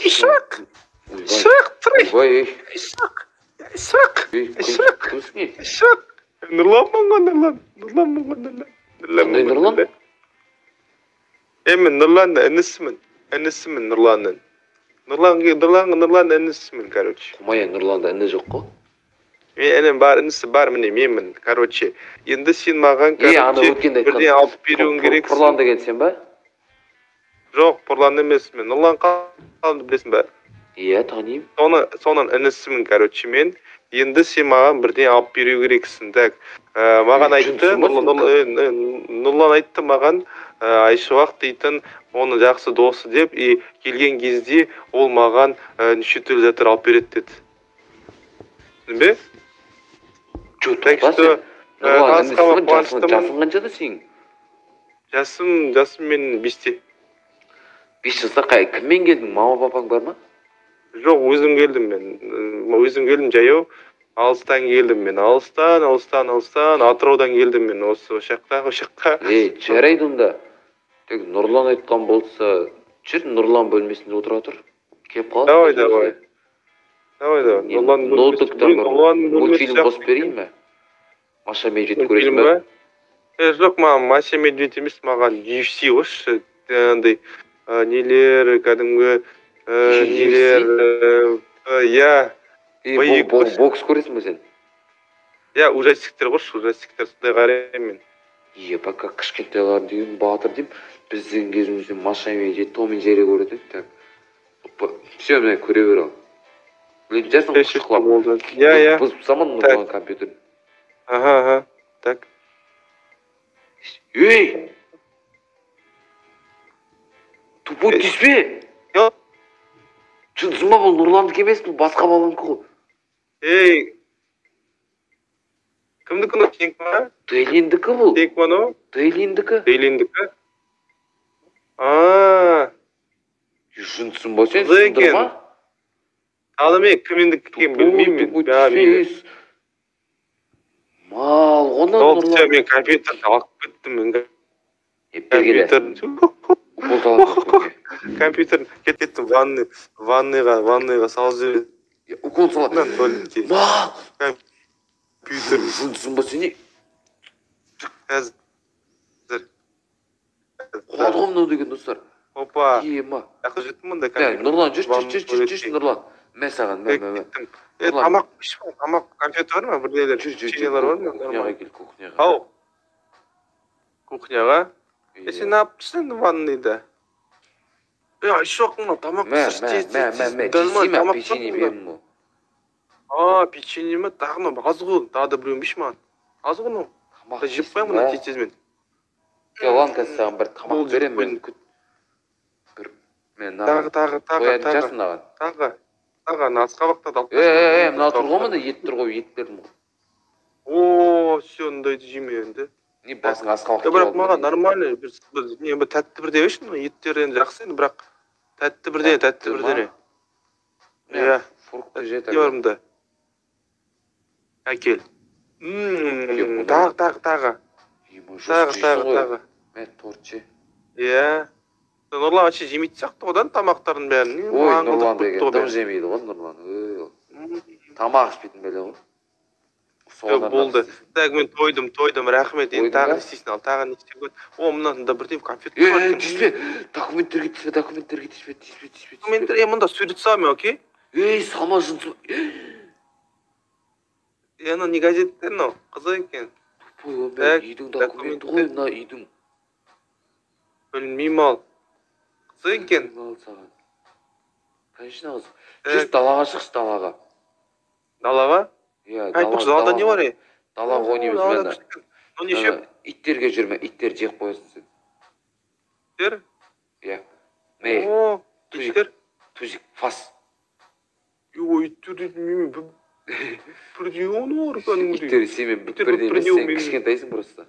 Ишак! Ишак, тұрай! Ой, Ишак! Ишак! Ишак! кімсің? Ишак! Нұрланмын ғой, Нұрлан. Қандай Нұрлан? Мен Нұрланның інісімін Нұрланның. Нұрланның інісімін, короче. Құмая Нұрланда іні жоқ қой. Інім бар, інісі бар, міне менмін, короче. Енді сен маған, короче, бірден алып беруің керексің. Пұрлан деген сен ба? Жоқ, Пұрлан емеспін. Нұрлан қалды білесің ба? Иә, танимын. Соның інісімін, короче, мен. Енді сен маған бірден алып беру керексің. Так, маған айтты, Нұрлан айтты маған, Айшуақ дейтін оның жақсы досы деп, келген кезде ол маған неше түрлі заттар алып береді деді. Бе? Так что жасың қаншада сен? Жасым мен 5-те. 5 жаста кіммен келдің? Мама папаң бар ма? Жоқ, өзім келдім мен. Өзім келдім жаяу. Алыстан келдім мен. Алыстан, Атыраудан келдім мен. Осы жаққа. Жарайды онда. Тек Нұрлан айтқан болса, жүр Нұрлан бөлмесінде отыра тұр. Кеп қал. Давай. Ноутбуктан бір мультфильм қосып берейін бе? Маша Медведь көресің бе? Жоқ, маған Маша Медведь емес, маған UFC қойшы. Андай нелер, кәдімгі нелер, я бокс көресің бе сен? Я ужастиктер қойшы, ужастиктер сондай қараймын мен. Пока кішкентайлар деймін, батыр деймін, біздің кезімізде Маша Медведь, Том и Джерри көреді. Так, все, мен көре бер ал. Жасың құшқылап. Бұзып саман Нұрлан компьютер. Ага, так. Ей! Тупой тиспе! Шынсың ба бұл Нұрландық емес, бұл басқа баланікі ғой. Ей! Кімдікі бұл? Теңк ма? Дейлиндікі бұл. Теңк ма но? Дейлиндікі. Шынсың ба сен, сындырма? Мен кімендікі кем білмеймін. Мал, оны Нұрлан. Мен компьютерді алып кеттім. Компьютер кеттім ванныйға салып жібереді. Укол салады. Мал! Компьютер. Жынсың ба сен? Қазір. Қуады ғой мынау деген достар. Опа. Ема. Яқы жеттім мұнда компьютер. Нұрлан, жүрші Нұрлан. Мен саған, тамақ пішіп, тамақ компьютер бар ма? Бірдейлер, чинелер бар ма? Кухняға кел, кухняға. Ау? Кухняға? Сен аппысың ванныйда? Шоқ мұна, тамақ жесейма, печенье берім ғой. Печенье ма? Тағына аз ғой, тағы да біреуін беш маған. Аз ғой мұна. Жеп қоям мұна тез-тезмен. Лан қазір саған бір тамақ берем мен. Тағы, насқа бақтады алып. Мына тұр ғой мұнда, ет тұр ғой, ет бердім ғой. Все, ұндайды жеме енді. Не басың асқа бақтады. Бірақ маған нормально, бір тәтті бірде өшін, еттер енді жақсы енді, бірақ тәтті бірдене. Фрукты жет. Не барымда? Әкел. Тағы. Мен торт же. Нұрлан әше жемейді сияқты одан тамақтарын бәрін. Ой, Нұрлан деген дым жемейді ғой Нұрлан. Тамақ ішпейтін бәле ғой. Болды. Так, мен тойдым, рахмет. Енді тағы істейсін ал, тағы не істеп көр. Мынасында бірден конфет бар. Тиспе, документтерге тиспе. Документтер, мұнда сурет салам, окей? Салма жынсы. Ана не газеттер, но қызық екен. Үйдің документі ғой, мына үйдің. Білмейм ал. Қызық екен. Конечно қызық. Жүз далаға шықшы, далаға. Далаға? Айтпақшы, далада не бар? Далаға ойнаймыз мәнді. Ну, неше? Иттерге жүрме, иттер жеп қоясын сен. Иттер? Мей. Иттер? Тузик, фас. Иттер деймін, бірде оны бар кәдімгідей. Иттер семен бірде емес, сен кішкентайсың просто.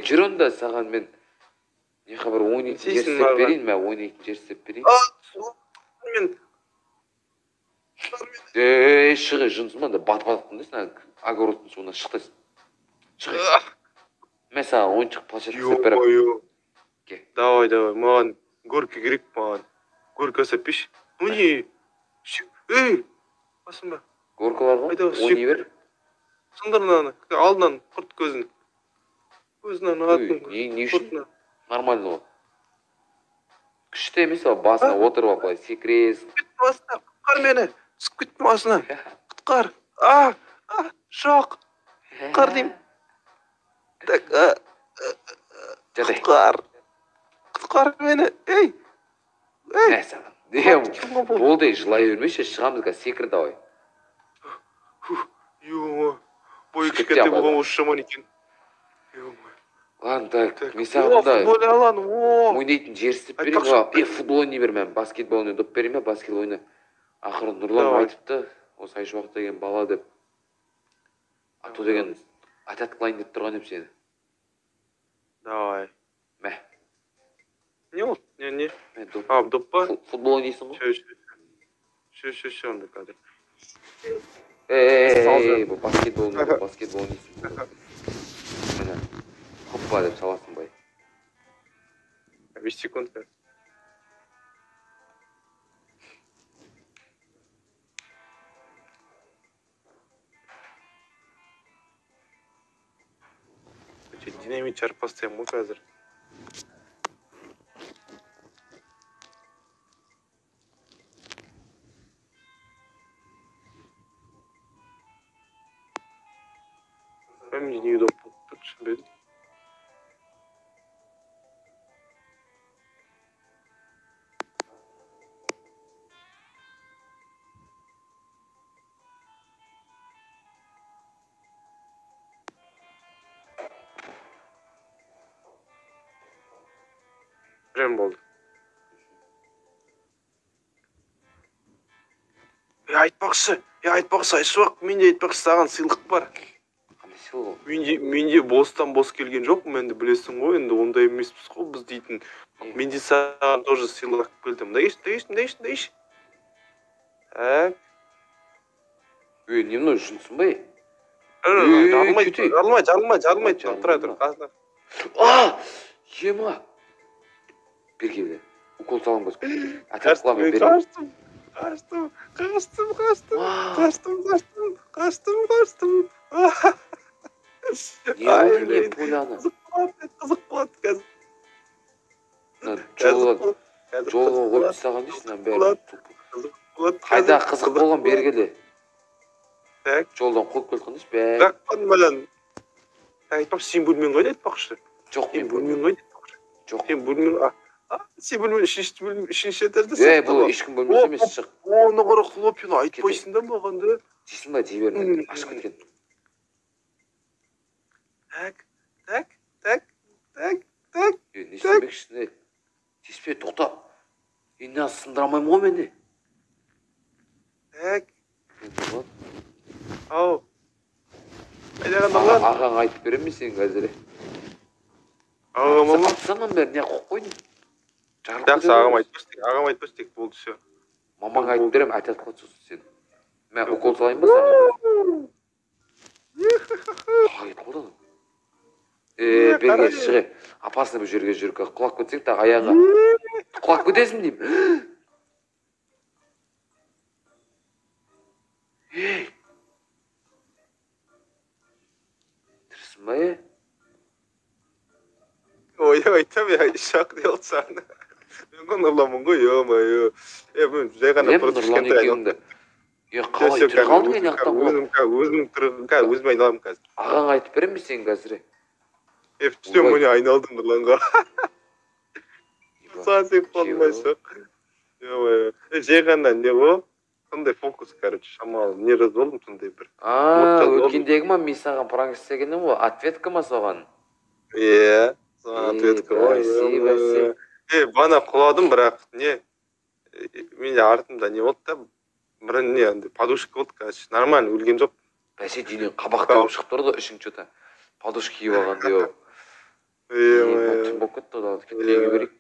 Жүр онда саған мен бір ойнайтын жер істеп берейін, мә ойнайтын жер істеп берейін. Шығы жынсың ба, батып-батып дейсің, огородтың суына шықтайсың. Шығы. Мен саған ойыншық площадка істеп берем. Давай, маған горка керек, маған. Горка сәпеш. Ну не? Ей, басынба. Горкаларға? Ойнай бер. Сындырын алдынан құрт көзін. Көзінен атын. Не үшін? Нормально ғой. Күшті емес ол, басына отырып алып, секіресің. Басына, құтқар мені. Түсіп кеттім басына. Құтқар. Шоқ. Құтқар деймін. Құтқар. Құтқар мені. Ей. Нәсі. Болды, жылай бермеші, шығамыз қазір, секір давай. Ё-мо. Бойы кішкентай болған осы жаман екен. Ё-мо. Ладно, так, мен саған да футбол алаң, ойнайтын жер істеп берейін ба? Футбол ойнай бермем, баскетбол ойнай доп берейін ба? Баскетбол ойна. Ақыры Нұрлан айтыпты, осы Айшуақ деген бала деп. Ату деген атат қылайын деп тұрған ем сені. Давай. Мә. Не ол? Не? Доп па? Футбол ойнайсың ғой? Ше, онда қазір. Бұл баскетбол ойнайсың. Міне. Хоппа деп саласың бай. 5 секунд. Динамит жарып бастаймын ғой қазір. Мен не удобно болды, түсінбедім. Прям болды. Айтпақшы, Айшуақ, менде айтпақшы саған сыйлық бар. Қандай сыйлық? Менде бостан бос келген жоқ, менде білесің ғой, енді ондай емеспіз ғой біз дейтін. Менде саған тоже сыйлық келдім. Дайш. Не мынау жүнсің бай? Жарылмай. Тұра. Ема! Бер келді. Укол салам көз. Атап қыламын бер. Қаштым. Не пуляны? Қызық болады қазір. Жолға қойып тастаған дейсің бәрі. Қайда қызық болған бер келді. Жолдан қойып келді қандайсың бәрі. Рақпан балан. Айтпақ, сен бөлмен қойды айтпақшы. Жоқ, мен бөлмен қойды. Жоқ. Сен бөлмен... Сен бөлмен үшінші этажда сақтың. Бұл ешкім бөлмес емес шық. Оны қара хлопин айтпайсың да маған да. Жейсің ба, жей бермін. Ашық кеткен. Так. Не істемекшісің? Теспе, тоқта. Енді сындырамайым ғой мені. Так. Ау. Айдаған Нұрлан. Ағаң айтып берем мен сенің қазір. Ағам Саған бәрі не қоқ қойдың? Жақсы, ағам айтпас тек болды все. Мамаң айтып берем, айтат қылсын сен. Мен укол салайын ба саған? Қайт қолдан. Берге шығы. Апасына бір жерге жүріп, құлақ көтсең та аяға. Құлақ көтесің деймін. Тірісің ба, Ой, айтам я шақ делал саған. Мен ғой Нұрланмын ғой, ё-моё. Мен жай ғана просто кішкентай айналып. Қалай тұр қалдың ең ақтан ғой? Өзім айналамын қазір. Ағаң айтып берем бе сен қазір? Все, міне айналдым Нұрланға. Саған сен қалмай шақ. Ё-моё. Жай ғана не ғой? Сондай фокус, короче, шамалы. Не раз болдым сондай бір. Өткендегі ма мен саған пранк істегенім ғой? Ответка ма соған? Ответка ғой. Бана құладым, бірақ не? Менде артымда не болды да? Бір не, подушка болды, короче. Нормально, өлген жоқ. Бәсе денең қабақта болып шығып тұрды, ішің что-то. Подушка киіп алған деп. Түн болып кетті, кеткенге берейік.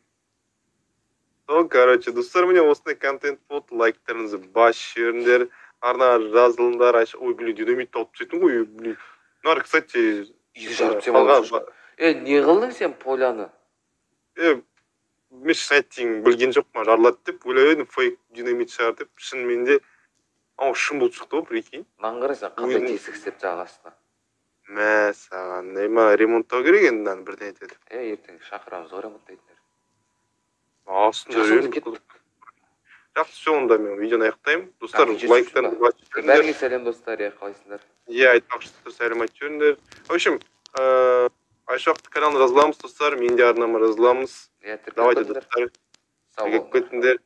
Короче, достар, міне осындай контент болды. Лайктарыңызды бас жіберіңдер. Арнаға жазылыңдар. Ой, блин, динамит алып түсетін ғой. Блин. Нар, кстати... Не қылдың сен Поляны? мен шын айтайын білген жоқпын жарылады деп ойлап едім фейк динамит шығар деп шынымен де ау шын болып шықты ғой прикинь маған қарасаң қандай тесік істеп жағы астына мә саған нема ремонттау керек енді мынаны бірден айтады ертең шақырамыз ғой ремонттайтындар жақсы все онда мен видеоны аяқтаймын достар лайктарыңызды басып жіберіңдер бәріңе сәлем достар қалайсыңдар айтпақшы сәлем айтып жіберіңдер в общем айшуақты каналына жазыламыз достар мен де арнама жазыламыз давайте достар келіп кетіңдер